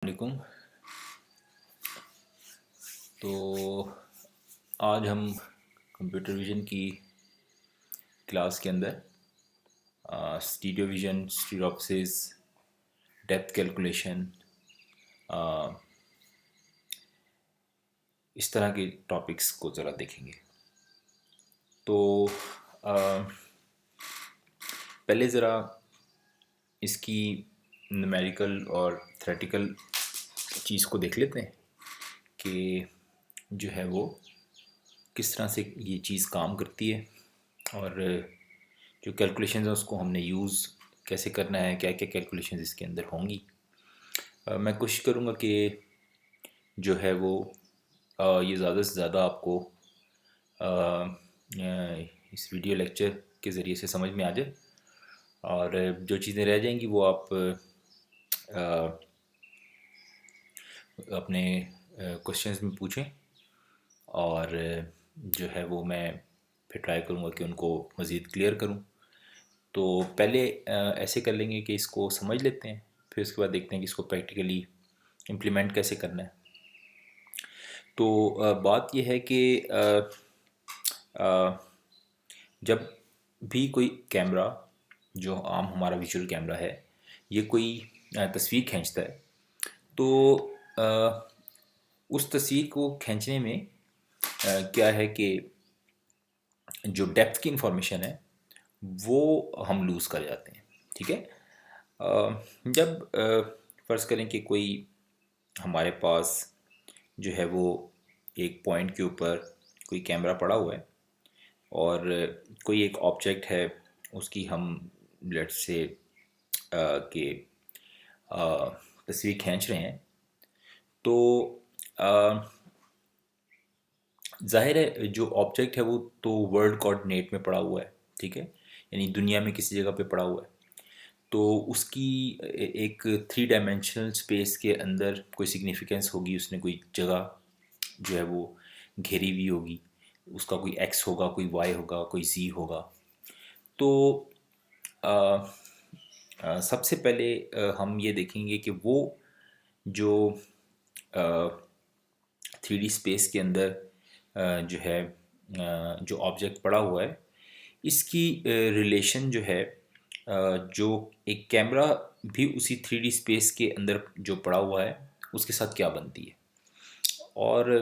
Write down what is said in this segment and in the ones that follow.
वालेकुम। तो आज हम कंप्यूटर विज़न की क्लास के अंदर स्टीरियो विज़न, स्टीरियोप्सिस, डेप्थ कैलकुलेशन, इस तरह के टॉपिक्स को ज़रा देखेंगे। तो आ, पहले ज़रा इसकी न्यूमेरिकल और थ्योरेटिकल चीज़ को देख लेते हैं कि जो है वो किस तरह से ये चीज़ काम करती है और जो कैलकुलेशंस हैं उसको हमने यूज़ कैसे करना है, क्या क्या कैलकुलेशंस इसके अंदर होंगी। मैं कोशिश करूँगा कि जो है वो ये ज़्यादा से ज़्यादा आपको इस वीडियो लेक्चर के ज़रिए से समझ में आ जाए और जो चीज़ें रह जाएंगी वो आप अपने क्वेश्चंस में पूछें और जो है वो मैं फिर ट्राई करूँगा कि उनको मज़ीद क्लियर करूँ। तो पहले ऐसे कर लेंगे कि इसको समझ लेते हैं, फिर उसके बाद देखते हैं कि इसको प्रैक्टिकली इम्प्लीमेंट कैसे करना है। तो बात यह है कि जब भी कोई कैमरा, जो आम हमारा विजुअल कैमरा है, ये कोई तस्वीर खींचता है तो उस तस्वीर को खींचने में क्या है कि जो डेप्थ की इंफॉर्मेशन है वो हम लूज़ कर जाते हैं। ठीक है। जब फ़र्ज़ करें कि कोई हमारे पास जो है वो एक पॉइंट के ऊपर कोई कैमरा पड़ा हुआ है और कोई एक ऑब्जेक्ट है, उसकी हम लेट्स से कि तस्वीर खींच रहे हैं। तो जाहिर है जो ऑब्जेक्ट है वो तो वर्ल्ड कोऑर्डिनेट में पड़ा हुआ है। ठीक है, यानी दुनिया में किसी जगह पे पड़ा हुआ है। तो उसकी एक 3 डायमेंशनल स्पेस के अंदर कोई सिग्निफिकेंस होगी, उसने कोई जगह जो है वो घेरी हुई होगी, उसका कोई एक्स होगा, कोई वाई होगा, कोई जी होगा। तो आ, सबसे पहले हम ये देखेंगे कि वो जो 3D स्पेस के अंदर जो है जो ऑब्जेक्ट पड़ा हुआ है, इसकी रिलेशन जो है जो एक कैमरा भी उसी 3D स्पेस के अंदर जो पड़ा हुआ है उसके साथ क्या बनती है। और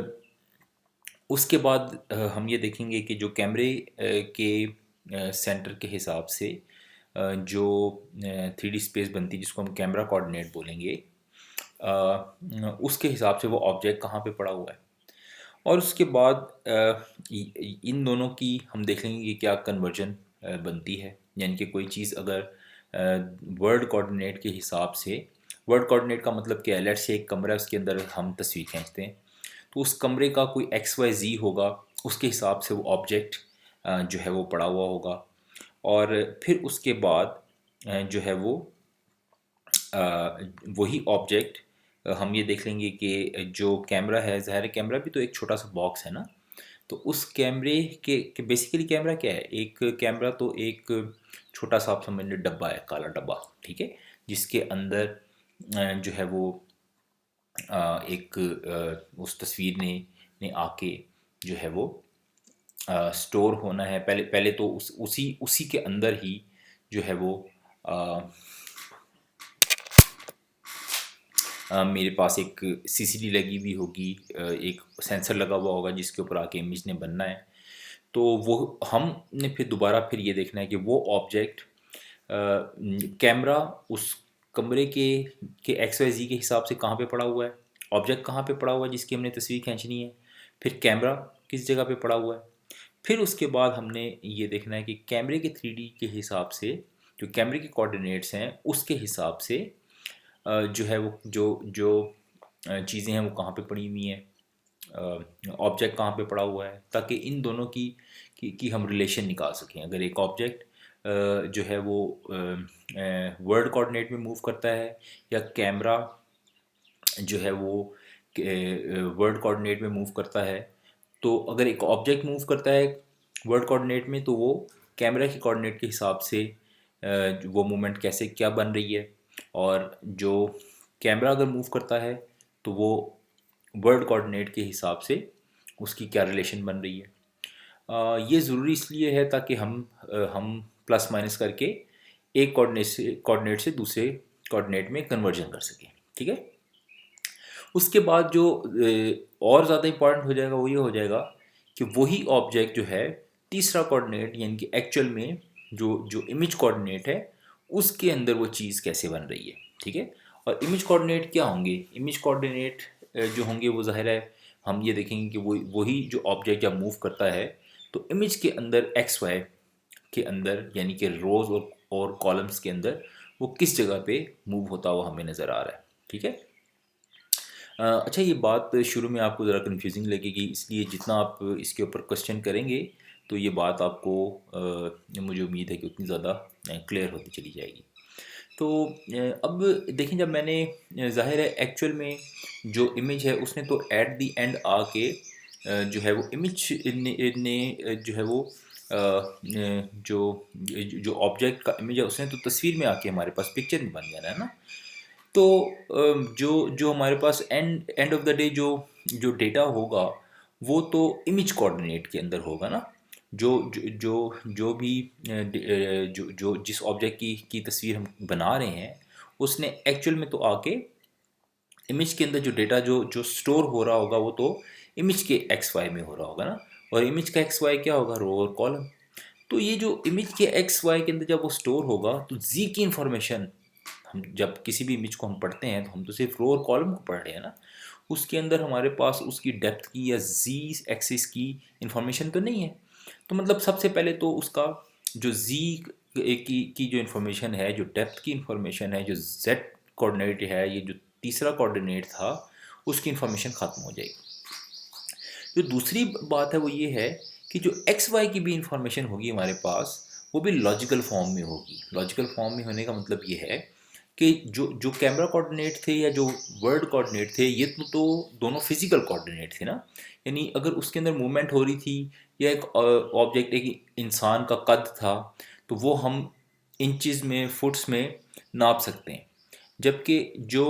उसके बाद हम ये देखेंगे कि जो कैमरे के सेंटर के हिसाब से जो 3D स्पेस बनती है, जिसको हम कैमरा कोऑर्डिनेट बोलेंगे, उसके हिसाब से वो ऑब्जेक्ट कहाँ पे पड़ा हुआ है। और उसके बाद इन दोनों की हम देख लेंगे कि क्या कन्वर्जन बनती है, यानी कि कोई चीज़ अगर वर्ल्ड कोऑर्डिनेट के हिसाब से, वर्ल्ड कोऑर्डिनेट का मतलब क्या है, लेट्स से एक कमरा है, उसके अंदर हम तस्वीर खींचते हैं, तो उस कमरे का कोई एक्स वाई जी होगा, उसके हिसाब से वो ऑब्जेक्ट जो है वो पड़ा हुआ होगा। और फिर उसके बाद जो है वो वही ऑब्जेक्ट हम ये देख लेंगे कि जो कैमरा है, ज़ाहिर है कैमरा भी तो एक छोटा सा बॉक्स है ना, तो उस कैमरे के बेसिकली कैमरा क्या है, एक कैमरा तो एक छोटा सा आप समझ लो डब्बा है, काला डब्बा। ठीक है, जिसके अंदर जो है वो एक उस तस्वीर ने आके जो है वो स्टोर होना है। पहले पहले तो उसी उसी के अंदर ही जो है वो मेरे पास एक सीसीडी लगी हुई होगी, एक सेंसर लगा हुआ होगा जिसके ऊपर आके इमेज ने बनना है। तो वो हमने फिर दोबारा फिर ये देखना है कि वो ऑब्जेक्ट कैमरा उस कमरे के एक्स वाई जी के हिसाब से कहाँ पे पड़ा हुआ है, ऑब्जेक्ट कहाँ पे पड़ा हुआ है जिसकी हमने तस्वीर खींचनी है, फिर कैमरा किस जगह पे पड़ा हुआ है। फिर उसके बाद हमने ये देखना है कि कैमरे के 3D के हिसाब से, जो कैमरे के कोऑर्डिनेट्स हैं उसके हिसाब से जो है वो जो जो चीज़ें हैं वो कहाँ पे पड़ी हुई हैं, ऑब्जेक्ट कहाँ पे पड़ा हुआ है, ताकि इन दोनों की हम रिलेशन निकाल सकें। अगर एक ऑब्जेक्ट जो है वो वर्ल्ड कोऑर्डिनेट में मूव करता है या कैमरा जो है वो वर्ल्ड कोऑर्डिनेट में मूव करता है, तो अगर एक ऑब्जेक्ट मूव करता है वर्ल्ड कोऑर्डिनेट में तो वो कैमरा के कोऑर्डिनेट के हिसाब से वो मूवमेंट कैसे क्या बन रही है, और जो कैमरा अगर मूव करता है तो वो वर्ल्ड कोऑर्डिनेट के हिसाब से उसकी क्या रिलेशन बन रही है। ये ज़रूरी इसलिए है ताकि हम प्लस माइनस करके एक कोऑर्डिनेट से दूसरे कोऑर्डिनेट में कन्वर्जन कर सकें। ठीक है। उसके बाद जो और ज़्यादा इम्पॉर्टेंट हो जाएगा वो ये हो जाएगा कि वही ऑब्जेक्ट जो है तीसरा कोऑर्डिनेट यानी कि एक्चुअल में जो जो इमेज कोऑर्डिनेट है उसके अंदर वो चीज़ कैसे बन रही है। ठीक है। और इमेज कोऑर्डिनेट क्या होंगे? इमेज कोऑर्डिनेट जो होंगे वो ज़ाहिर है हम ये देखेंगे कि वही जो ऑब्जेक्ट जब मूव करता है तो इमेज के अंदर एक्स वाई के अंदर यानी कि रोज़ और कॉलम्स के अंदर वो किस जगह पे मूव होता हुआ हमें नज़र आ रहा है। ठीक है। अच्छा, ये बात शुरू में आपको ज़रा कन्फ्यूजिंग लगेगी, इसलिए जितना आप इसके ऊपर क्वेश्चन करेंगे तो ये बात आपको मुझे उम्मीद है कि उतनी ज़्यादा क्लियर होती चली जाएगी। तो अब देखें, जब मैंने ज़ाहिर है एक्चुअल में जो इमेज है उसने तो एट द एंड आके जो है वो इमेज ने जो है वो जो जो ऑब्जेक्ट का इमेज है उसने तो तस्वीर में आके हमारे पास पिक्चर में बन जाना है ना। तो जो जो हमारे पास and end of the day जो जो डेटा होगा वो तो इमेज कोऑर्डिनेट के अंदर होगा ना। जो जो जो जो भी जो जो जिस ऑब्जेक्ट की तस्वीर हम बना रहे हैं उसने एक्चुअल में तो आके इमेज के अंदर जो डेटा जो जो स्टोर हो रहा होगा वो तो इमेज के एक्स वाई में हो रहा होगा ना। और इमेज का एक्स वाई क्या होगा? रो और कॉलम। तो ये जो इमेज के एक्स वाई के अंदर जब वो स्टोर होगा तो जी की इंफॉर्मेशन, हम जब किसी भी इमेज को हम पढ़ते हैं तो हम तो सिर्फ रो और कॉलम को पढ़ रहे हैं ना। उसके अंदर हमारे पास उसकी डेप्थ की या जी एक्सिस की इंफॉर्मेशन तो नहीं है। तो मतलब सबसे पहले तो उसका जो जी की जो इंफॉर्मेशन है, जो डेप्थ की इंफॉर्मेशन है, जो जेड कोऑर्डिनेट है, ये जो तीसरा कोऑर्डिनेट था उसकी इंफॉर्मेशन ख़त्म हो जाएगी। जो दूसरी बात है वो ये है कि जो एक्स वाई की भी इंफॉर्मेशन होगी हमारे पास वो भी लॉजिकल फॉर्म में होगी। लॉजिकल फॉर्म में होने का मतलब ये है कि जो जो कैमरा कोऑर्डिनेट थे या जो वर्ड कोऑर्डिनेट थे ये तो दोनों फिजिकल कोऑर्डिनेट थे ना। यानी अगर उसके अंदर मूवमेंट हो रही थी या एक ऑब्जेक्ट एक इंसान का कद था तो वो हम इंचज़ में फुट्स में नाप सकते हैं। जबकि जो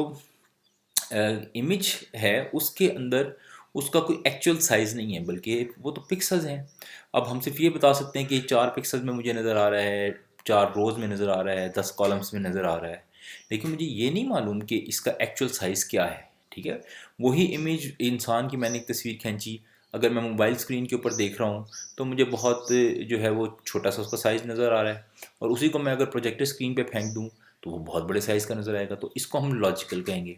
इमेज है उसके अंदर उसका कोई एक्चुअल साइज़ नहीं है बल्कि वो तो पिक्सल्स हैं। अब हम सिर्फ ये बता सकते हैं कि 4 पिक्सल्स में मुझे नज़र आ रहा है, 4 रोज़ में नज़र आ रहा है, 10 कॉलम्स में नज़र आ रहा है, लेकिन मुझे ये नहीं मालूम कि इसका एक्चुअल साइज़ क्या है। ठीक है। वही इमेज इंसान की मैंने एक तस्वीर खींची, अगर मैं मोबाइल स्क्रीन के ऊपर देख रहा हूँ तो मुझे बहुत जो है वो छोटा सा उसका साइज़ नज़र आ रहा है, और उसी को मैं अगर प्रोजेक्टर स्क्रीन पे फेंक दूँ तो वो बहुत बड़े साइज़ का नज़र आएगा। तो इसको हम लॉजिकल कहेंगे।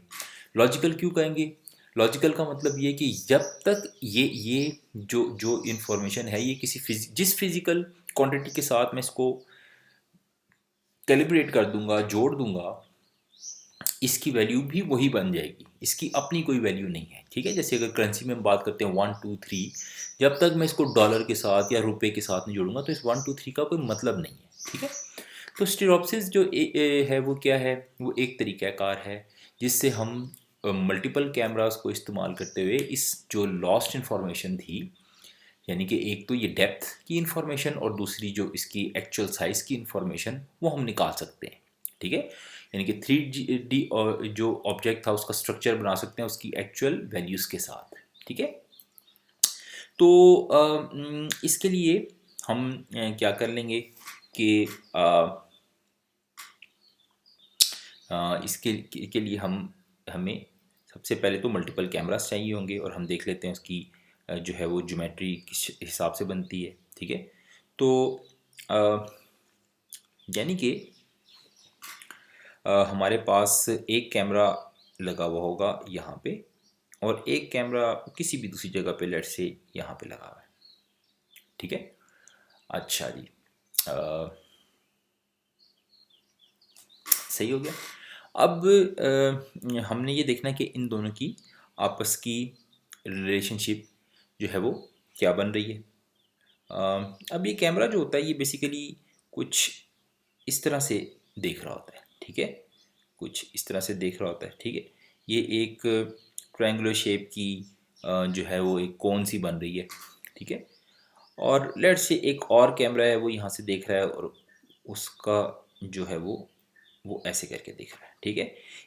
लॉजिकल क्यों कहेंगे? लॉजिकल का मतलब ये कि जब तक ये जो जो इन्फॉर्मेशन है ये जिस फिजिकल क्वांटिटी के साथ मैं इसको कैलिब्रेट कर दूंगा, जोड़ दूंगा, इसकी वैल्यू भी वही बन जाएगी, इसकी अपनी कोई वैल्यू नहीं है। ठीक है। जैसे अगर करेंसी में हम बात करते हैं 1 2 3, जब तक मैं इसको डॉलर के साथ या रुपए के साथ नहीं जोड़ूंगा तो इस 1 2 3 का कोई मतलब नहीं है। ठीक है। तो स्टीरियोप्सिस जो है वो क्या है? वो एक तरीक़ाकार है जिससे हम मल्टीपल कैमरास को इस्तेमाल करते हुए इस जो लॉस्ट इंफॉर्मेशन थी, यानी कि एक तो ये डेप्थ की इंफॉर्मेशन और दूसरी जो इसकी एक्चुअल साइज़ की इंफॉर्मेशन, वो हम निकाल सकते हैं। ठीक है। यानी कि 3D जो ऑब्जेक्ट था उसका स्ट्रक्चर बना सकते हैं उसकी एक्चुअल वैल्यूज़ के साथ। ठीक है। तो इसके लिए हम क्या कर लेंगे कि इसके के लिए हमें सबसे पहले तो मल्टीपल कैमरास चाहिए होंगे और हम देख लेते हैं उसकी जो है वो ज्योमेट्री किस हिसाब से बनती है। ठीक है। तो यानी कि हमारे पास एक कैमरा लगा हुआ होगा यहाँ पे और एक कैमरा किसी भी दूसरी जगह पे, लेट्स से यहाँ पे लगा हुआ है। ठीक है। अच्छा जी, सही हो गया। अब हमने ये देखना है कि इन दोनों की आपस की रिलेशनशिप जो है वो क्या बन रही है। अब ये कैमरा जो होता है ये बेसिकली कुछ इस तरह से देख रहा होता है। ठीक है। कुछ इस तरह से देख रहा होता है। ठीक है। ये एक ट्रायंगुलर शेप की जो है वो एक कोन सी बन रही है। ठीक है। और लेट्स से एक और कैमरा है वो यहाँ से देख रहा है और उसका जो है वो ऐसे करके देख रहा है। ठीक है।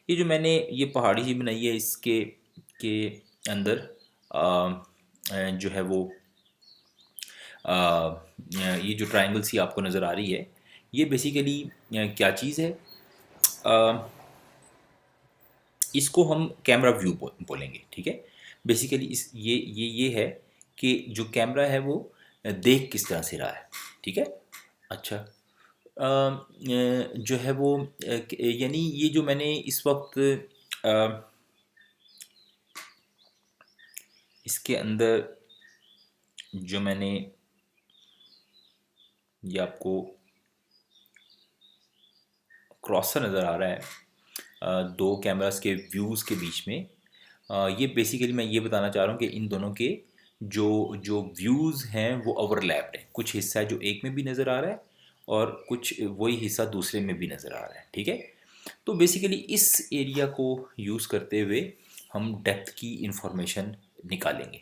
ये जो मैंने ये पहाड़ी सी बनाई है, इसके के अंदर जो है वो ये जो ट्रायंगल सी आपको नज़र आ रही है, ये बेसिकली क्या चीज़ है, अ, इसको हम कैमरा व्यू बोलेंगे, ठीक है। बेसिकली इस ये है कि जो कैमरा है वो देख किस तरह से रहा है, ठीक है। अच्छा, जो है वो यानी ये जो मैंने इस वक्त अ, इसके अंदर जो मैंने ये आपको क्रॉसर नज़र आ रहा है दो कैमरास के व्यूज़ के बीच में, ये बेसिकली मैं ये बताना चाह रहा हूँ कि इन दोनों के जो जो व्यूज़ हैं वो ओवरलैप्ड है। कुछ हिस्सा है जो एक में भी नज़र आ रहा है और कुछ वही हिस्सा दूसरे में भी नज़र आ रहा है, ठीक है। तो बेसिकली इस एरिया को यूज़ करते हुए हम डेप्थ की इंफॉर्मेशन निकालेंगे,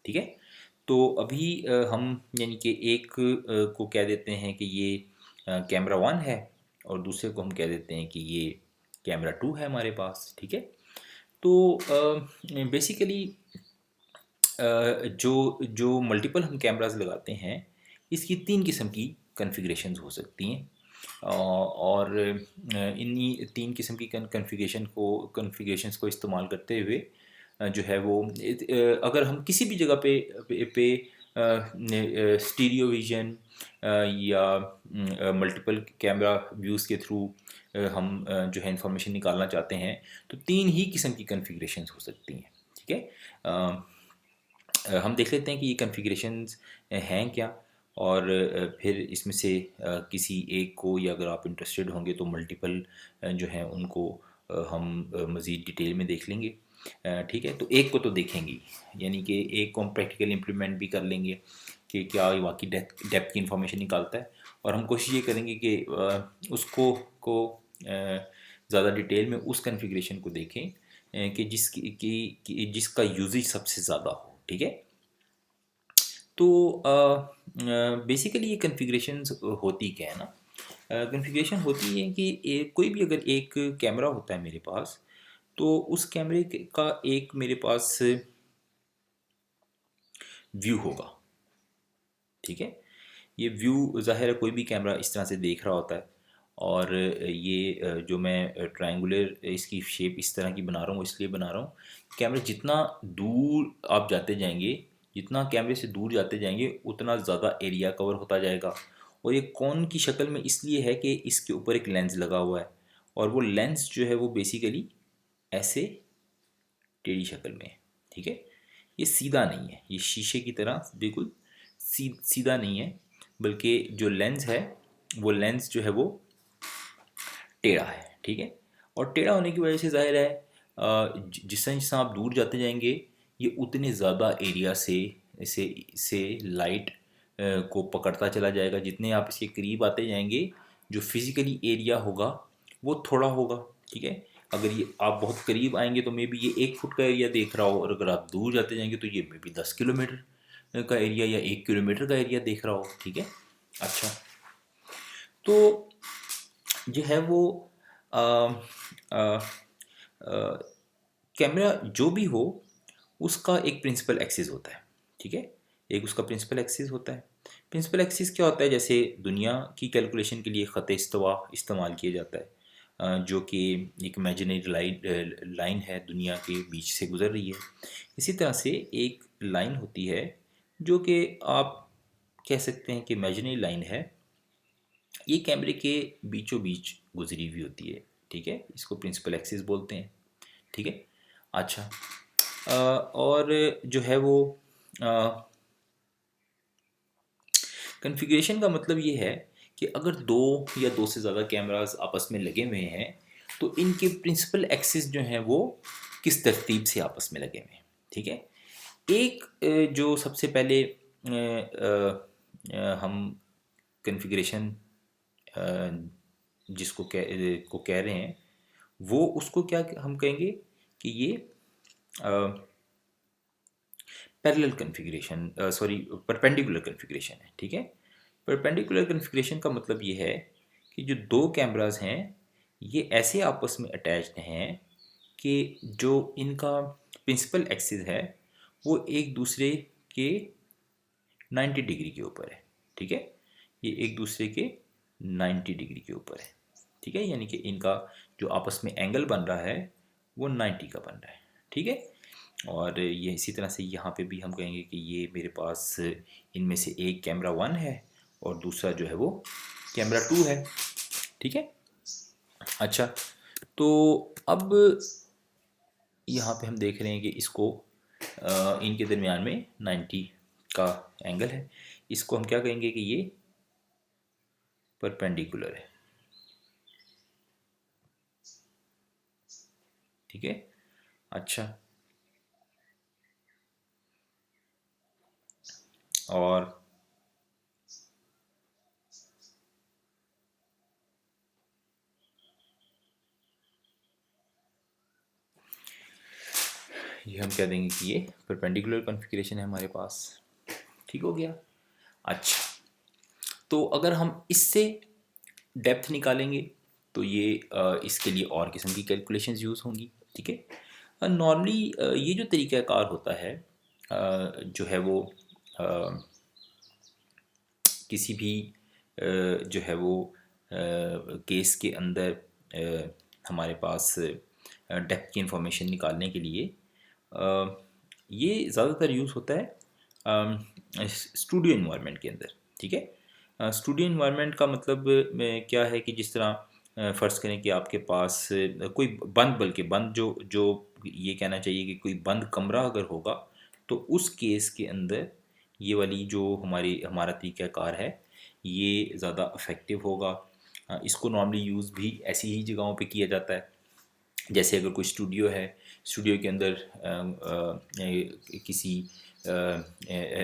ठीक है। तो अभी हम यानी कि एक को कह देते हैं कि ये कैमरा वन है और दूसरे को हम कह देते हैं कि ये कैमरा टू है हमारे पास, ठीक है। तो बेसिकली जो जो मल्टीपल हम कैमरास लगाते हैं, इसकी तीन किस्म की कन्फिग्रेशंस हो सकती हैं, और इन्हीं तीन किस्म की कन्फिग्रेशंस को इस्तेमाल करते हुए जो है वो अगर हम किसी भी जगह पे स्टीरियो विजन या मल्टीपल कैमरा व्यूज़ के थ्रू हम जो है इंफॉर्मेशन निकालना चाहते हैं, तो तीन ही किस्म की कन्फिग्रेशंस हो सकती हैं, ठीक है। हम देख लेते हैं कि ये कन्फिग्रेशंस हैं क्या, और फिर इसमें से किसी एक को, या अगर आप इंटरेस्टेड होंगे तो मल्टीपल जो हैं उनको हम मज़ीद डिटेल में देख लेंगे, ठीक है। तो एक को तो देखेंगे ही, यानी कि एक को हम प्रैक्टिकल इम्प्लीमेंट भी कर लेंगे कि क्या ये वाकई डेप्थ की इंफॉर्मेशन निकालता है, और हम कोशिश ये करेंगे कि उसको को ज़्यादा डिटेल में उस कन्फिग्रेशन को देखें कि जिसका यूजेज सबसे ज़्यादा हो, ठीक है। तो बेसिकली ये कन्फिग्रेशंस होती क्या है ना, कन्फिग्रेशन होती है कि कोई भी अगर एक कैमरा होता है मेरे पास, तो उस कैमरे का एक मेरे पास व्यू होगा, ठीक है। ये व्यू ज़ाहिर है कोई भी कैमरा इस तरह से देख रहा होता है, और ये जो मैं ट्रायंगुलर इसकी शेप इस तरह की बना रहा हूँ, इसलिए बना रहा हूँ कैमरा जितना दूर आप जाते जाएंगे, जितना कैमरे से दूर जाते जाएंगे उतना ज़्यादा एरिया कवर होता जाएगा। और ये कौन की शक्ल में इसलिए है कि इसके ऊपर एक लेंस लगा हुआ है, और वो लेंस जो है वो बेसिकली ऐसे टेढ़ी शक्ल में है, ठीक है। ये सीधा नहीं है, ये शीशे की तरह बिल्कुल सीधा नहीं है, बल्कि जो लेंस है वो लेंस जो है वो टेढ़ा है, ठीक है। और टेढ़ा होने की वजह से जाहिर है जिस जिस आप दूर जाते जाएंगे ये उतने ज़्यादा एरिया से लाइट को पकड़ता चला जाएगा। जितने आप इसके करीब आते जाएंगे जो फिज़िकली एरिया होगा वो थोड़ा होगा, ठीक है। अगर ये आप बहुत करीब आएंगे तो मे बी ये 1 फुट का एरिया देख रहा हो, और अगर आप दूर जाते जाएंगे तो ये मे बी 10 किलोमीटर का एरिया या 1 किलोमीटर का एरिया देख रहा हो, ठीक है। अच्छा, तो जो है वो आ, आ, आ, कैमरा जो भी हो उसका एक प्रिंसिपल एक्सिस होता है, ठीक है। एक उसका प्रिंसिपल एक्सिस होता है। प्रिंसिपल एक्सिस क्या होता है, जैसे दुनिया की कैलकुलेशन के लिए ख़त इस्तवा इस्तेमाल किया जाता है, जो कि एक इमेजिनरी लाइन है दुनिया के बीच से गुज़र रही है। इसी तरह से एक लाइन होती है जो कि आप कह सकते हैं कि इमेजिनरी लाइन है, ये कैमरे के बीचों बीच गुजरी हुई होती है, ठीक है। इसको प्रिंसिपल एक्सिस बोलते हैं, ठीक है। अच्छा, और जो है वो कन्फिग्रेशन का मतलब ये है कि अगर दो या दो से ज़्यादा कैमरास आपस में लगे हुए हैं तो इनके प्रिंसिपल एक्सिस जो हैं वो किस तरतीब से आपस में लगे हुए हैं, ठीक है। एक जो सबसे पहले हम कन्फिग्रेशन जिसको कह रहे हैं वो उसको क्या हम कहेंगे कि ये parallel configuration, sorry perpendicular configuration है, ठीक है। परपेंडिकुलर कन्फिग्रेशन का मतलब ये है कि जो दो कैमरास हैं ये ऐसे आपस में अटैच्ड हैं कि जो इनका प्रिंसिपल एक्सिस है वो एक दूसरे के 90 डिग्री के ऊपर है, ठीक है। ये एक दूसरे के 90 डिग्री के ऊपर है, ठीक है, यानी कि इनका जो आपस में एंगल बन रहा है वो 90 का बन रहा है, ठीक है। और ये इसी तरह से यहाँ पे भी हम कहेंगे कि ये मेरे पास इनमें से एक कैमरा 1 है और दूसरा जो है वो कैमरा 2 है, ठीक है। अच्छा, तो अब यहाँ पे हम देख रहे हैं कि इसको इनके दरमियान में 90 का एंगल है। इसको हम क्या कहेंगे कि ये परपेंडिकुलर है, ठीक है। अच्छा, और ये हम कह देंगे कि ये परपेंडिकुलर कॉन्फ़िगरेशन है हमारे पास, ठीक हो गया। अच्छा, तो अगर हम इससे डेप्थ निकालेंगे तो ये इसके लिए और किस्म की कैलकुलेशंस यूज़ होंगी, ठीक है। नॉर्मली ये जो तरीक़ाकार होता है जो है वो अ, किसी भी जो है वो केस के अंदर हमारे पास डेप्थ की इंफॉर्मेशन निकालने के लिए ये ज़्यादातर यूज़ होता है स्टूडियो इन्वायरमेंट के अंदर, ठीक है। स्टूडियो इन्वायरमेंट का मतलब क्या है कि जिस तरह फ़र्ज़ करें कि आपके पास कोई बंद, बल्कि बंद जो जो ये कहना चाहिए कि कोई बंद कमरा अगर होगा तो उस केस के अंदर ये वाली जो हमारा तरीक़ाकार है ये ज़्यादा इफ़ेक्टिव होगा। इसको नॉर्मली यूज़ भी ऐसी ही जगहों पे किया जाता है, जैसे अगर कोई स्टूडियो है, स्टूडियो के अंदर किसी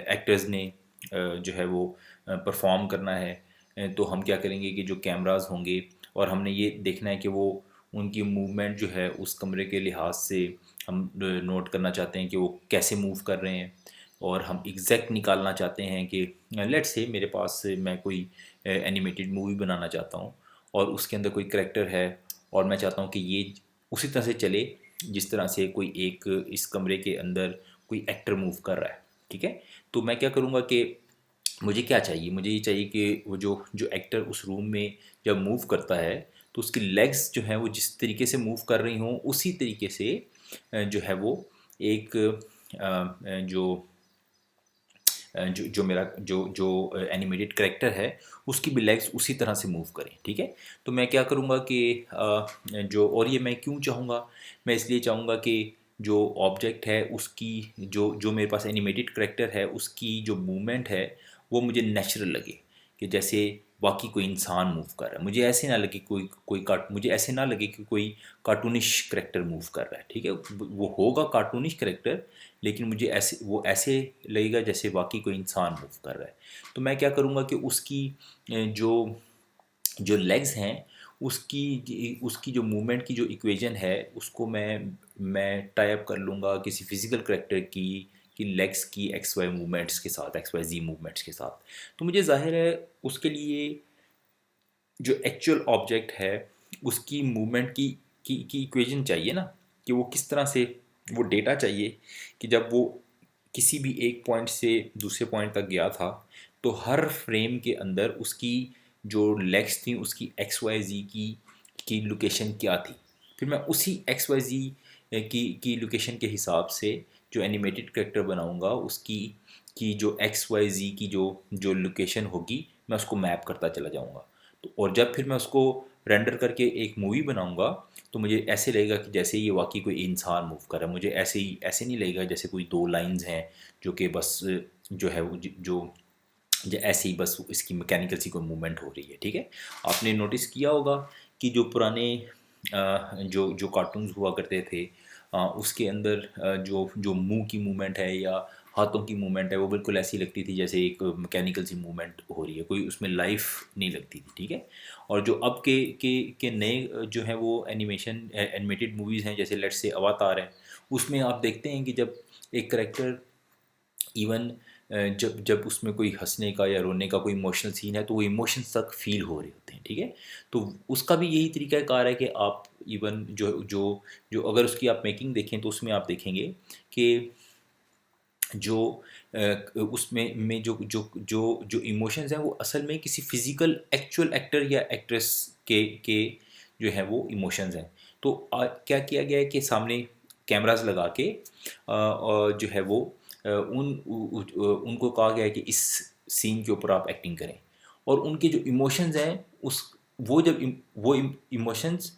एक्टर्स ने जो है वो परफॉर्म करना है, तो हम क्या करेंगे कि जो कैमरास होंगे और हमने ये देखना है कि वो उनकी मूवमेंट जो है उस कमरे के लिहाज से हम नोट करना चाहते हैं कि वो कैसे मूव कर रहे हैं, और हम एग्जैक्ट निकालना चाहते हैं कि लेट्स से मेरे पास मैं कोई एनिमेटेड मूवी बनाना चाहता हूँ और उसके अंदर कोई करेक्टर है और मैं चाहता हूँ कि ये उसी तरह से चले जिस तरह से कोई एक इस कमरे के अंदर कोई एक्टर मूव कर रहा है, ठीक है। तो मैं क्या करूँगा कि मुझे क्या चाहिए, मुझे ये चाहिए कि वो जो जो एक्टर उस रूम में जब मूव करता है तो उसकी लेग्स जो हैं वो जिस तरीके से मूव कर रही हों उसी तरीके से जो है वो एक जो जो जो मेरा जो जो एनिमेटेड करेक्टर है उसकी भी लेग्स उसी तरह से मूव करें, ठीक है। तो मैं क्या करूँगा कि जो, और ये मैं क्यों चाहूँगा, मैं इसलिए चाहूँगा कि जो ऑब्जेक्ट है उसकी जो जो मेरे पास एनिमेटेड करेक्टर है उसकी जो मूवमेंट है वो मुझे नेचुरल लगे, कि जैसे बाकी कोई इंसान मूव कर रहा है, मुझे ऐसे ना लगे कोई कोई कार्ट मुझे ऐसे ना लगे कि कोई कार्टूनिश करेक्टर मूव कर रहा है, ठीक है। वो होगा कार्टूनिश करेक्टर लेकिन मुझे ऐसे वो ऐसे लगेगा जैसे बाकी कोई इंसान मूव कर रहा है। तो मैं क्या करूँगा कि उसकी जो जो लेग्स हैं उसकी जो मूवमेंट की जो इक्वेशन है उसको मैं टाई अप कर लूँगा किसी फिजिकल करेक्टर की लेग्स की एक्स वाई मूवमेंट्स के साथ, एक्स वाई जी मूवमेंट्स के साथ। तो मुझे ज़ाहिर है उसके लिए जो एक्चुअल ऑब्जेक्ट है उसकी मूवमेंट की इक्वेशन चाहिए ना, कि वो किस तरह से वो डेटा चाहिए कि जब वो किसी भी एक पॉइंट से दूसरे पॉइंट तक गया था तो हर फ्रेम के अंदर उसकी जो लेग्स थी उसकी एक्स वाई जी की लोकेशन क्या थी। फिर मैं उसी एक्स वाई जी की लोकेशन के हिसाब से जो एनिमेटेड करेक्टर बनाऊंगा उसकी की जो एक्स वाई जी की जो जो लोकेशन होगी मैं उसको मैप करता चला जाऊंगा। तो और जब फिर मैं उसको रेंडर करके एक मूवी बनाऊंगा तो मुझे ऐसे लगेगा कि जैसे ये वाकई कोई इंसान मूव कर रहा है, मुझे ऐसे नहीं लगेगा जैसे कोई दो लाइंस हैं जो कि बस जो है वो जो ऐसे ही बस इसकी मैकेनिकल सी कोई मूवमेंट हो रही है, ठीक है। आपने नोटिस किया होगा कि जो पुराने जो जो कार्टून्स हुआ करते थे उसके अंदर जो जो मुंह की मूवमेंट है या हाथों की मूवमेंट है वो बिल्कुल ऐसी लगती थी जैसे एक मैकेनिकल सी मूवमेंट हो रही है, कोई उसमें लाइफ नहीं लगती थी, ठीक है। और जो अब के नए जो है वो एनिमेटेड मूवीज़ हैं जैसे लेट्स से अवातार है, उसमें आप देखते हैं कि जब एक करेक्टर इवन जब जब उसमें कोई हंसने का या रोने का कोई इमोशनल सीन है तो वो इमोशंस तक फील हो रहे होते हैं, ठीक है। तो उसका भी यही तरीका कार है कि आप इवन जो जो जो अगर उसकी आप मेकिंग देखें तो उसमें आप देखेंगे कि जो उसमें में जो इमोशंस हैं वो असल में किसी फिजिकल एक्चुअल एक्टर या एक्ट्रेस के जो है वो इमोशंस हैं। तो क्या किया गया है कि सामने कैमरास लगा के और जो है वो उनको कहा गया है कि इस सीन के ऊपर आप एक्टिंग करें, और उनके जो इमोशंस हैं उस वो जब वो इमोशंस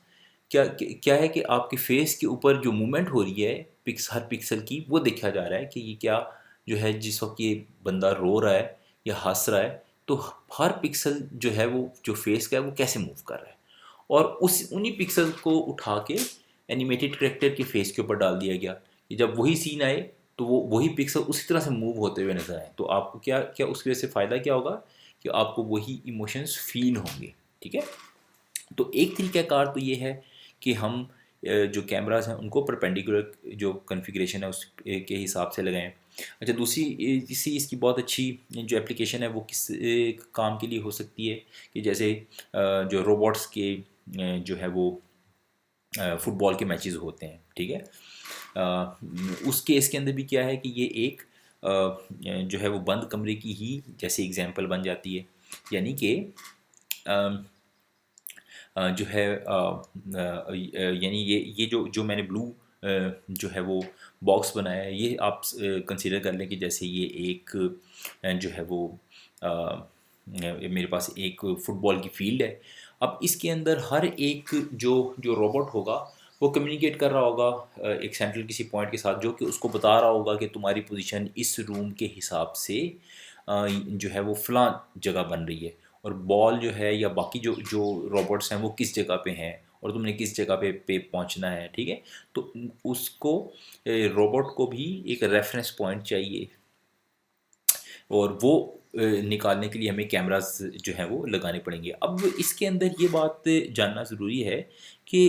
क्या है कि आपके फेस के ऊपर जो मूवमेंट हो रही है हर पिक्सल की, वो देखा जा रहा है कि ये क्या जो है जिस वक्त ये बंदा रो रहा है या हंस रहा है, तो हर पिक्सल जो है वो जो फेस का है वो कैसे मूव कर रहा है। और उस उन्हीं पिक्सल को उठा के एनिमेटेड करेक्टर के फेस के ऊपर डाल दिया गया कि जब वही सीन आए तो वो वही पिक्सल उसी तरह से मूव होते हुए नजर आए। तो आपको क्या क्या उसकी वजह से फ़ायदा क्या होगा कि आपको वही इमोशंस फील होंगे, ठीक है। तो एक तरीक़ाकार तो ये है कि हम जो कैमरास हैं उनको परपेंडिकुलर जो कॉन्फ़िगरेशन है उस के हिसाब से लगाएं। अच्छा, दूसरी इसी इसकी बहुत अच्छी जो एप्लीकेशन है वो किस काम के लिए हो सकती है कि जैसे जो रोबोट्स के जो है वो फुटबॉल के मैचेस होते हैं, ठीक है। उस केस के अंदर भी क्या है कि ये एक जो है वो बंद कमरे की ही जैसे एग्जांपल बन जाती है। यानी कि जो है यानी ये जो मैंने ब्लू जो है वो बॉक्स बनाया है, ये आप कंसीडर कर लें कि जैसे ये एक जो है वो मेरे पास एक फुटबॉल की फील्ड है। अब इसके अंदर हर एक जो रोबोट होगा वो कम्युनिकेट कर रहा होगा एक सेंट्रल किसी पॉइंट के साथ, जो कि उसको बता रहा होगा कि तुम्हारी पोजीशन इस रूम के हिसाब से जो है वो फ़लाँ जगह बन रही है, और बॉल जो है या बाकी जो जो रोबोट्स हैं वो किस जगह पे हैं और तुमने किस जगह पे पहुंचना है, ठीक है। तो उसको रोबोट को भी एक रेफरेंस पॉइंट चाहिए, और वो निकालने के लिए हमें कैमरास जो हैं वो लगाने पड़ेंगे। अब इसके अंदर ये बात जानना ज़रूरी है कि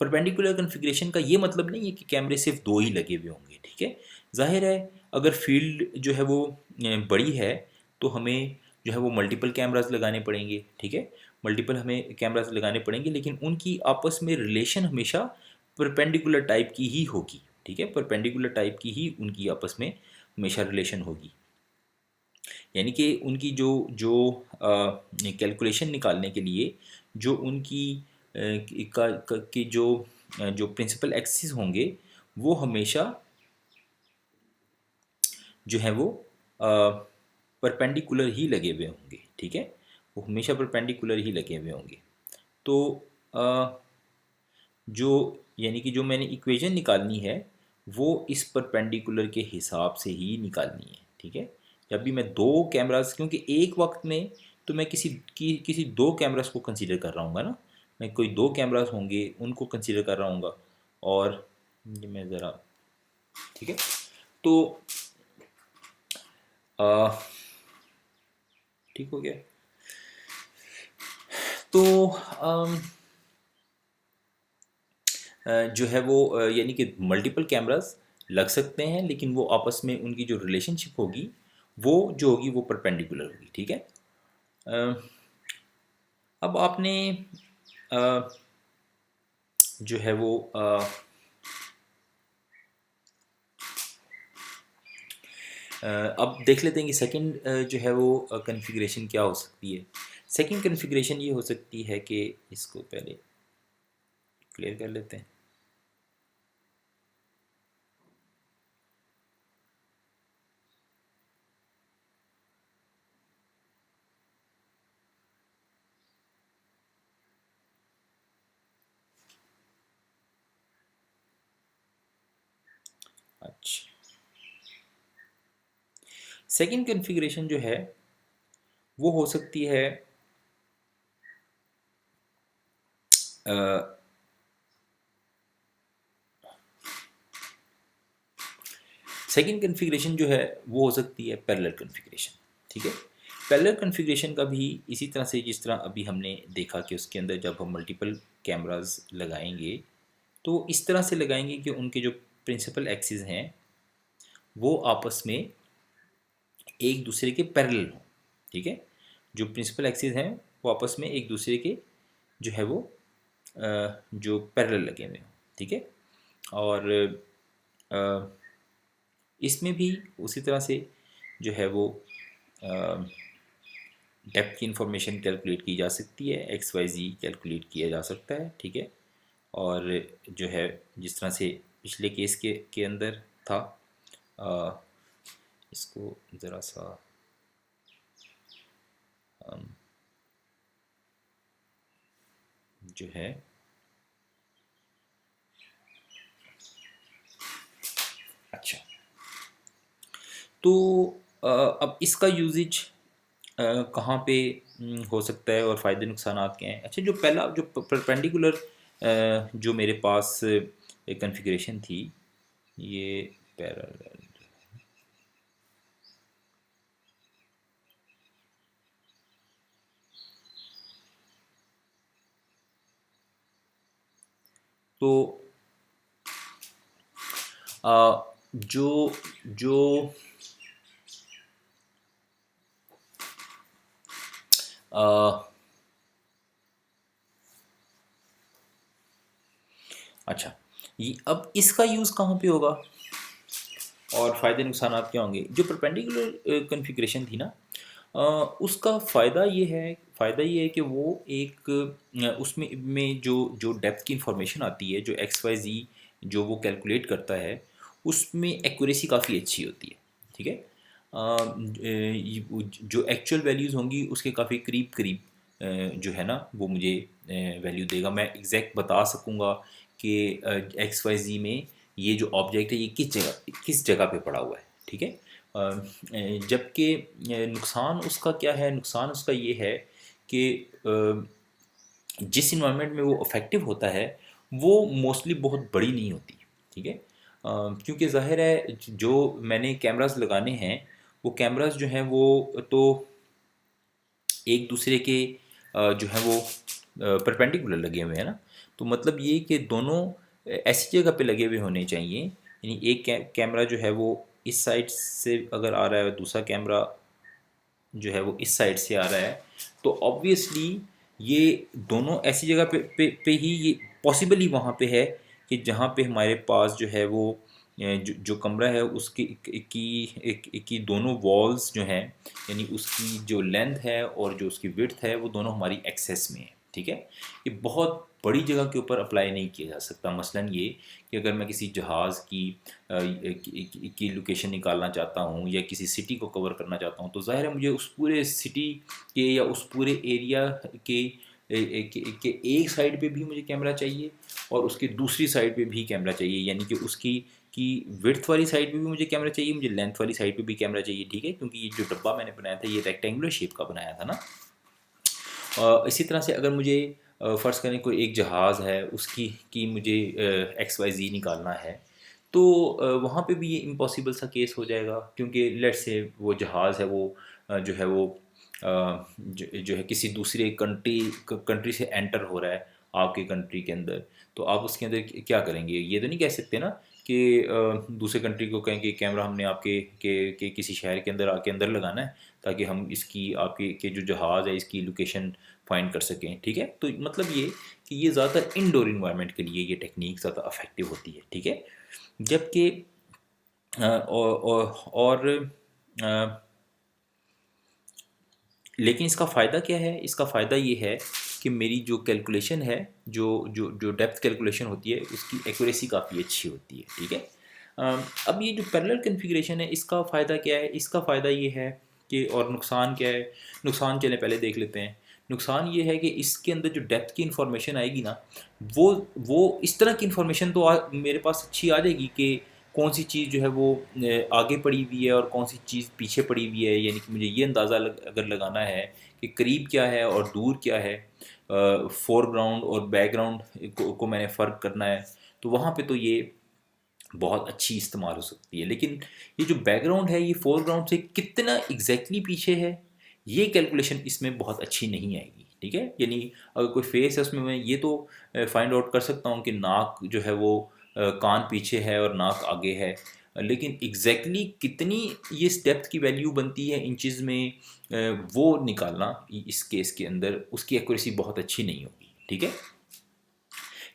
परपेंडिकुलर कन्फिग्रेशन का ये मतलब नहीं है कि कैमरे सिर्फ दो ही लगे हुए होंगे, ठीक है। जाहिर है अगर फील्ड जो है वो बड़ी है तो हमें जो है वो मल्टीपल कैमरास लगाने पड़ेंगे, ठीक है। मल्टीपल हमें कैमरास लगाने पड़ेंगे, लेकिन उनकी आपस में रिलेशन हमेशा परपेंडिकुलर टाइप की ही होगी, ठीक है। परपेंडिकुलर टाइप की ही उनकी आपस में हमेशा रिलेशन होगी। यानी कि उनकी जो जो कैलकुलेशन निकालने के लिए जो उनकी की जो प्रिंसिपल एक्सिस होंगे वो हमेशा जो है वो परपेंडिकुलर ही लगे हुए होंगे, ठीक है। वो हमेशा परपेंडिकुलर ही लगे हुए होंगे। तो जो यानी कि जो मैंने इक्वेशन निकालनी है वो इस परपेंडिकुलर के हिसाब से ही निकालनी है, ठीक है। जब भी मैं दो कैमरास, क्योंकि एक वक्त में तो मैं किसी दो कैमरास को कंसीडर कर रहा हूँ ना, मैं कोई दो कैमरास होंगे उनको कंसीडर कर रहा हूँ। और ये मैं ज़रा, ठीक है। तो ठीक हो गया। तो जो है वो यानी कि मल्टीपल कैमरास लग सकते हैं, लेकिन वो आपस में उनकी जो रिलेशनशिप होगी वो जो होगी वो परपेंडिकुलर होगी, ठीक है। अ, अब आपने अ, जो है वो अब देख लेते हैं कि सेकंड जो है वो कॉन्फ़िगरेशन क्या हो सकती है। सेकंड कॉन्फ़िगरेशन ये हो सकती है कि इसको पहले क्लियर कर लेते हैं। अच्छा, सेकंड कॉन्फ़िगरेशन जो है वो हो सकती है सेकंड कॉन्फ़िगरेशन जो है वो हो सकती है पैरेलल कॉन्फ़िगरेशन, ठीक है। पैरेलल कॉन्फ़िगरेशन का भी इसी तरह से जिस तरह अभी हमने देखा कि उसके अंदर जब हम मल्टीपल कैमरास लगाएंगे तो इस तरह से लगाएंगे कि उनके जो प्रिंसिपल एक्सिस हैं वो आपस में एक दूसरे के पैरेलल हों, ठीक है। जो प्रिंसिपल एक्सिस हैं वो आपस में एक दूसरे के जो है वो जो पैरेलल लगे हुए हों, ठीक है। और अ, इसमें भी उसी तरह से जो है वो डेप्थ की इंफॉर्मेशन कैलकुलेट की जा सकती है, एक्स वाई जी कैलकुलेट किया जा सकता है, ठीक है। और जो है जिस तरह से पिछले केस के अंदर था, अ, इसको ज़रा सा जो है अच्छा, तो अब इसका यूजेज कहाँ पे हो सकता है और फ़ायदे नुकसानात क्या हैं। अच्छा, जो पहला जो परपेंडिकुलर जो मेरे पास एक कॉन्फ़िगरेशन थी, ये पैरेलल, तो जो जो अ, अच्छा, ये अब इसका यूज़ कहाँ पे होगा और फ़ायदे नुकसानात क्या होंगे। जो परपेंडिकुलर कॉन्फ़िगरेशन थी ना, अ, उसका फ़ायदा ये है कि वो एक उसमें जो डेप्थ की इंफॉर्मेशन आती है, जो एक्स वाई जी जो वो कैलकुलेट करता है, उसमें एक्यूरेसी काफ़ी अच्छी होती है, ठीक है। जो एक्चुअल वैल्यूज़ होंगी उसके काफ़ी करीब करीब जो है ना वो मुझे वैल्यू देगा। मैं एग्जैक्ट बता सकूँगा कि एक्स वाई जी में ये जो ऑब्जेक्ट है ये किस जगह पे पड़ा हुआ है, ठीक है। जबकि नुकसान उसका क्या है, नुकसान उसका ये है कि जिस इन्वायरमेंट में वो इफेक्टिव होता है वो मोस्टली बहुत बड़ी नहीं होती, ठीक है। क्योंकि ज़ाहिर है जो मैंने कैमरास लगाने हैं वो कैमरास जो हैं वो तो एक दूसरे के जो है वो परपेंडिकुलर लगे हुए हैं ना। तो मतलब ये कि दोनों ऐसी जगह पे लगे हुए होने चाहिए, यानी एक कैमरा जो है वो इस साइड से अगर आ रहा है, दूसरा कैमरा जो है वो इस साइड से आ रहा है, तो ऑब्वियसली ये दोनों ऐसी जगह पे ही ये पॉसिबल ही वहाँ पे है कि जहाँ पे हमारे पास जो है वो जो कमरा है उसकी की दोनों वॉल्स जो हैं, यानी उसकी जो लेंथ है और जो उसकी विड्थ है वो दोनों हमारी एक्सेस में है, ठीक है। ये बहुत बड़ी जगह के ऊपर अप्लाई नहीं किया जा सकता। मसलन ये कि अगर मैं किसी जहाज़ की लोकेशन निकालना चाहता हूँ या किसी सिटी को कवर करना चाहता हूँ, तो ज़ाहिर है मुझे उस पूरे सिटी के या उस पूरे एरिया के एक साइड पे भी मुझे कैमरा चाहिए और उसके दूसरी साइड पे भी कैमरा चाहिए, यानी कि उसकी की विड्थ वाली साइड पे भी मुझे कैमरा चाहिए, मुझे लेंथ वाली साइड पे भी कैमरा चाहिए, ठीक है। क्योंकि ये जो डब्बा मैंने बनाया था ये रेक्टेंगुलर शेप का बनाया था ना। इसी तरह से अगर मुझे फ़र्ज़ करें कोई एक जहाज़ है उसकी की मुझे एक्स वाई ज़ी निकालना है, तो वहाँ पे भी ये इम्पॉसिबल सा केस हो जाएगा, क्योंकि लेट्स से वो जहाज़ है वो जो है वो जो है किसी दूसरे कंट्री से एंटर हो रहा है आपके कंट्री के अंदर, तो आप उसके अंदर क्या करेंगे। ये तो नहीं कह सकते ना कि दूसरे कंट्री को कहें कि कैमरा हमने आपके के किसी शहर के अंदर आके अंदर लगाना है ताकि हम इसकी आपके के जो जहाज़ है इसकी लोकेशन फाइंड कर सकें, ठीक है। तो मतलब ये कि ये ज़्यादातर इंडोर इन्वायरमेंट के लिए ये टेक्निक ज़्यादा इफेक्टिव होती है, ठीक है। जबकि और लेकिन इसका फ़ायदा क्या है, इसका फ़ायदा ये है कि मेरी जो कैलकुलेशन है, जो जो जो डेप्थ कैलकुलेशन होती है उसकी एक्यूरेसी काफ़ी अच्छी होती है, ठीक है। अब ये जो पैरेलल कॉन्फ़िगरेशन है इसका फ़ायदा क्या है, इसका फ़ायदा ये है कि और नुकसान क्या है। नुकसान चलें पहले देख लेते हैं। नुकसान ये है कि इसके अंदर जो डेप्थ की इंफॉर्मेशन आएगी ना, वो इस तरह की इंफॉर्मेशन तो मेरे पास अच्छी आ जाएगी कि कौन सी चीज़ जो है वो आगे पड़ी हुई है और कौन सी चीज़ पीछे पड़ी हुई है, यानी कि मुझे ये अंदाज़ा अगर लगाना है कि करीब क्या है और दूर क्या है, फोरग्राउंड और बैकग्राउंड को मैंने फ़र्क करना है, तो वहाँ पे तो ये बहुत अच्छी इस्तेमाल हो सकती है। लेकिन ये जो बैकग्राउंड है ये फोरग्राउंड से कितना एग्जैक्टली पीछे है, ये कैलकुलेशन इसमें बहुत अच्छी नहीं आएगी, ठीक है। यानी अगर कोई फेस है उसमें मैं ये तो फाइंड आउट कर सकता हूँ कि नाक जो है वो कान पीछे है और नाक आगे है, लेकिन एग्जैक्टली कितनी ये डेप्थ की वैल्यू बनती है इंचज़ में, वो निकालना इस केस के अंदर उसकी एक्यूरेसी बहुत अच्छी नहीं होगी, ठीक है।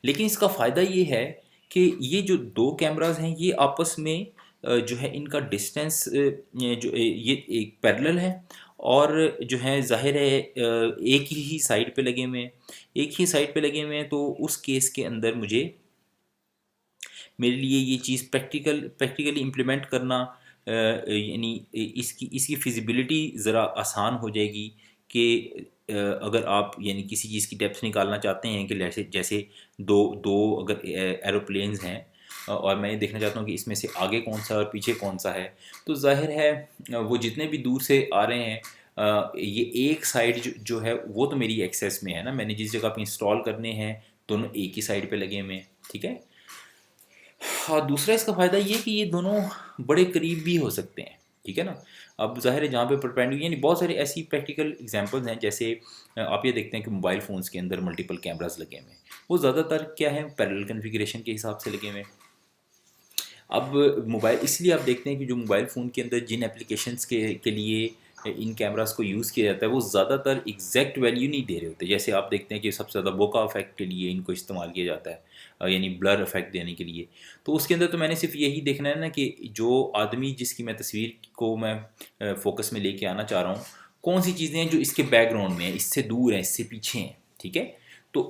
लेकिन इसका फ़ायदा ये है कि ये जो दो कैमरास हैं ये आपस में जो है इनका डिस्टेंस ये एक पैरेलल है, और जो है ज़ाहिर है एक ही साइड पे लगे हुए हैं, एक ही साइड पे लगे हुए हैं, तो उस केस के अंदर मुझे मेरे लिए ये चीज़ प्रैक्टिकली इम्प्लीमेंट करना यानी इसकी इसकी फिजिबिलिटी ज़रा आसान हो जाएगी कि अगर आप यानी किसी चीज़ की डेप्थ निकालना चाहते हैं कि जैसे जैसे दो दो अगर एरोप्लेन्स हैं, और मैं ये देखना चाहता हूँ कि इसमें से आगे कौन सा और पीछे कौन सा है, तो जाहिर है वो जितने भी दूर से आ रहे हैं, ये एक साइड जो है वो तो मेरी एक्सेस में है ना, मैंने जिस जगह पे इंस्टॉल करने हैं दोनों एक ही साइड पे लगे हुए हैं, ठीक है। हाँ, दूसरा इसका फ़ायदा ये कि ये दोनों बड़े करीब भी हो सकते हैं, ठीक है ना। अब ज़ाहिर है जहाँ पे परपेंडिकुलर यानी बहुत सारी ऐसी प्रैक्टिकल एग्जांपल्स हैं, जैसे आप ये देखते हैं कि मोबाइल फ़ोन्स के अंदर मल्टीपल कैमरास लगे हुए हैं, वो ज़्यादातर क्या है पैरेलल कॉन्फ़िगरेशन के हिसाब से लगे हुए हैं। अब मोबाइल इसलिए आप देखते हैं कि जो मोबाइल फ़ोन के अंदर जिन एप्लीकेशंस के लिए इन कैमरास को यूज़ किया जाता है वो ज़्यादातर एग्जैक्ट वैल्यू नहीं दे रहे होते। जैसे आप देखते हैं कि सबसे ज़्यादा बोका इफेक्ट के लिए इनको इस्तेमाल किया जाता है, यानी ब्लर इफेक्ट देने के लिए। तो उसके अंदर तो मैंने सिर्फ यही देखना है ना कि जो आदमी जिसकी मैं तस्वीर को मैं फोकस में लेके आना चाह रहा हूँ, कौन सी चीज़ें हैं जो इसके बैकग्राउंड में है, इससे दूर हैं, इससे पीछे हैं, ठीक है। तो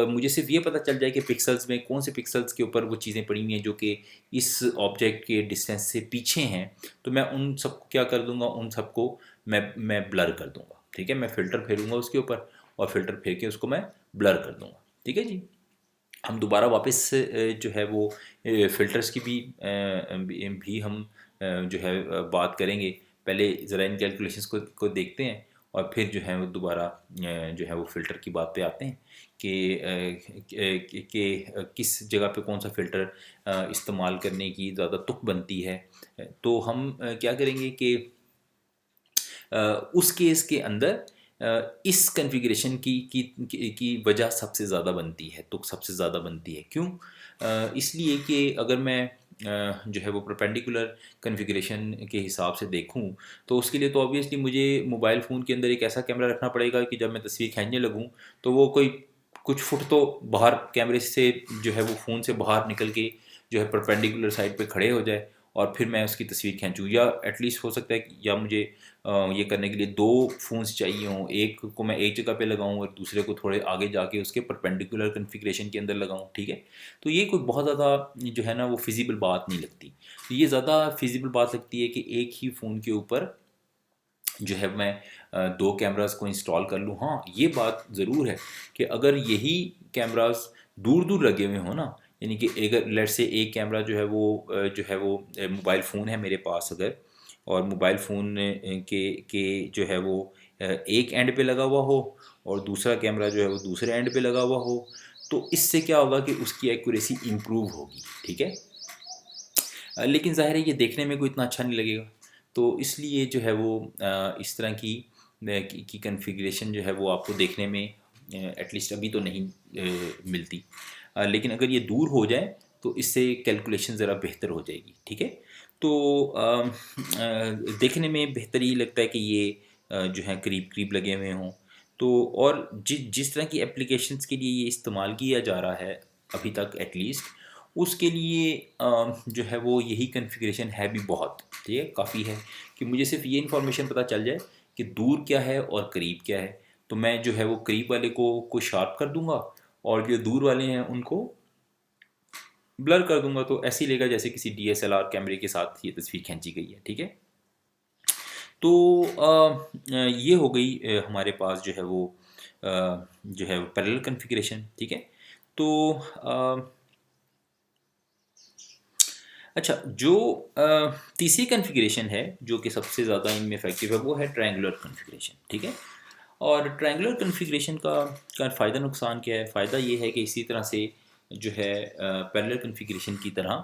मुझे सिर्फ ये पता चल जाए कि पिक्सल्स में कौन से पिक्सल्स के ऊपर वो चीज़ें पड़ी हुई हैं जो कि इस ऑब्जेक्ट के डिस्टेंस से पीछे हैं, तो मैं उन सबको क्या कर दूंगा, उन सबको मैं ब्लर कर दूंगा, ठीक है। मैं फ़िल्टर फेरूंगा उसके ऊपर और फ़िल्टर फेर के उसको मैं ब्लर कर दूंगा, ठीक है जी। हम दोबारा वापस जो है वो फ़िल्टर्स की भी हम जो है बात करेंगे। पहले ज़रा इन कैलकुलेशंस को देखते हैं और फिर जो है वो दोबारा जो है वो फ़िल्टर की बात पे आते हैं कि किस जगह पे कौन सा फ़िल्टर इस्तेमाल करने की ज़्यादा तुक बनती है। तो हम क्या करेंगे कि उस केस के अंदर इस कॉन्फ़िगरेशन की वजह सबसे ज़्यादा बनती है, तो सबसे ज़्यादा बनती है क्यों? इसलिए कि अगर मैं जो है वो परपेंडिकुलर कॉन्फ़िगरेशन के हिसाब से देखूं, तो उसके लिए तो ऑब्वियसली मुझे मोबाइल फ़ोन के अंदर एक ऐसा कैमरा रखना पड़ेगा कि जब मैं तस्वीर खींचने लगूं तो वो कोई कुछ फुट तो बाहर कैमरे से जो है वो फ़ोन से बाहर निकल के जो है परपेंडिकुलर साइड पे खड़े हो जाए और फिर मैं उसकी तस्वीर खींचूँ। या एटलीस्ट हो सकता है या मुझे ये करने के लिए दो फ़ोन्स चाहिए हों, एक को मैं एक जगह पे लगाऊं और दूसरे को थोड़े आगे जाके उसके परपेंडिकुलर कॉन्फ़िगरेशन के अंदर लगाऊं, ठीक है। तो ये कोई बहुत ज़्यादा जो है ना वो फिजिबल बात नहीं लगती। तो ये ज़्यादा फिजिबल बात लगती है कि एक ही फ़ोन के ऊपर जो है मैं दो कैमरास को इंस्टॉल कर लूँ। हाँ, ये बात ज़रूर है कि अगर यही कैमरास दूर दूर लगे हुए हों ना, यानी कि अगर लेट्स से एक कैमरा जो है वो मोबाइल फ़ोन है मेरे पास अगर, और मोबाइल फ़ोन के जो है वो एक एंड पे लगा हुआ हो और दूसरा कैमरा जो है वो दूसरे एंड पे लगा हुआ हो, तो इससे क्या होगा कि उसकी एक्यूरेसी इम्प्रूव होगी, ठीक है। लेकिन ज़ाहिर है ये देखने में कोई इतना अच्छा नहीं लगेगा, तो इसलिए जो है वो इस तरह की कॉन्फ़िगरेशन जो है वो आपको देखने में एटलीस्ट अभी तो नहीं मिलती। लेकिन अगर ये दूर हो जाए तो इससे कैलकुलेशन ज़रा बेहतर हो जाएगी, ठीक है। तो देखने में बेहतर ये लगता है कि ये जो है करीब करीब लगे हुए हों। तो और जिस तरह की एप्लीकेशंस के लिए ये इस्तेमाल किया जा रहा है अभी तक एटलीस्ट, उसके लिए जो है वो यही कॉन्फ़िगरेशन है भी बहुत, ठीक है, काफ़ी है कि मुझे सिर्फ ये इन्फॉर्मेशन पता चल जाए कि दूर क्या है और करीब क्या है, तो मैं जो है वो करीब वाले को शार्प कर दूंगा और जो दूर वाले हैं उनको ब्लर कर दूंगा, तो ऐसे ही लेगा जैसे किसी डीएसएलआर कैमरे के साथ ये तस्वीर खींची गई है, ठीक है। तो ये हो गई हमारे पास जो है वो जो है पैरेलल कॉन्फ़िगरेशन, ठीक है। तो अच्छा, जो तीसरी कॉन्फ़िगरेशन है जो कि सबसे ज़्यादा इनमें इफेक्टिव है वो है ट्रायंगुलर कॉन्फ़िगरेशन, ठीक है। और ट्रायंगुलर कॉन्फ़िगरेशन का फ़ायदा नुकसान क्या है? फ़ायदा ये है कि इसी तरह से जो है पैरेलल कॉन्फ़िगरेशन की तरह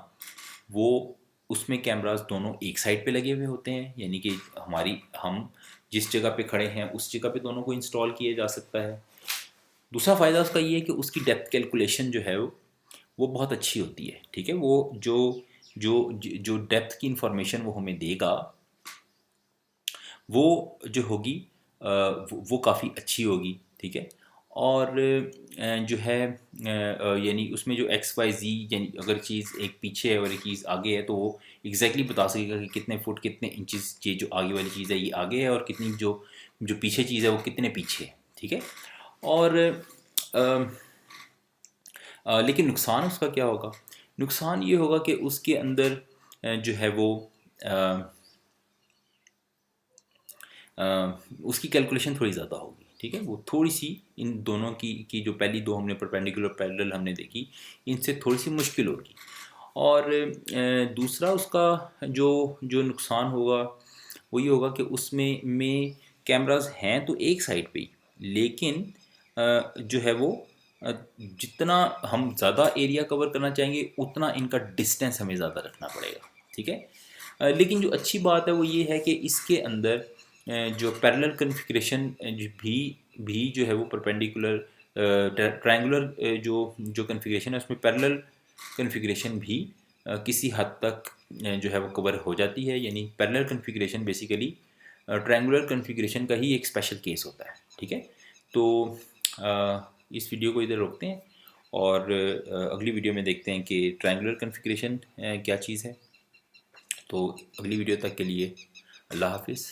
वो उसमें कैमरास दोनों एक साइड पे लगे हुए होते हैं, यानी कि हम जिस जगह पे खड़े हैं उस जगह पे दोनों को इंस्टॉल किया जा सकता है। दूसरा फ़ायदा उसका ये है कि उसकी डेप्थ कैलकुलेशन जो है वो बहुत अच्छी होती है, ठीक है। वो जो जो डेप्थ की इंफॉर्मेशन वो हमें देगा वो जो होगी वो काफ़ी अच्छी होगी, ठीक है। और जो है यानी उसमें जो एक्स वाई जी, यानी अगर चीज़ एक पीछे है और एक चीज़ आगे है तो वो एग्जैक्टली बता सकेगा कि कितने फुट कितने इंचेस ये जो आगे वाली चीज़ है ये आगे है और कितनी जो जो पीछे चीज़ है वो कितने पीछे है, ठीक है। और लेकिन नुकसान उसका क्या होगा? नुकसान ये होगा कि उसके अंदर जो है वो अ, उसकी कैलकुलेशन थोड़ी ज़्यादा होगी, ठीक है। वो थोड़ी सी इन दोनों की जो पहली दो हमने परपेंडिकुलर पैरेलल हमने देखी, इनसे थोड़ी सी मुश्किल होगी। और दूसरा उसका जो जो नुकसान होगा वो ये होगा कि उसमें कैमरास हैं तो एक साइड पे ही, लेकिन जो है वो जितना हम ज़्यादा एरिया कवर करना चाहेंगे उतना इनका डिस्टेंस हमें ज़्यादा रखना पड़ेगा, ठीक है। लेकिन जो अच्छी बात है वो ये है कि इसके अंदर जो पैरेलल कन्फिग्रेशन भी जो है वो परपेंडिकुलर ट्रायंगुलर जो जो कन्फिग्रेशन है उसमें पैरेलल कन्फिग्रेशन भी किसी हद तक जो है वो कवर हो जाती है। यानी parallel configuration basically triangular configuration का ही एक स्पेशल केस होता है, ठीक है। तो इस वीडियो को इधर रोकते हैं और अगली वीडियो में देखते हैं कि ट्रायंगुलर कन्फिग्रेशन क्या चीज़ है। तो अगली वीडियो तक के लिए अल्लाह हाफिज़।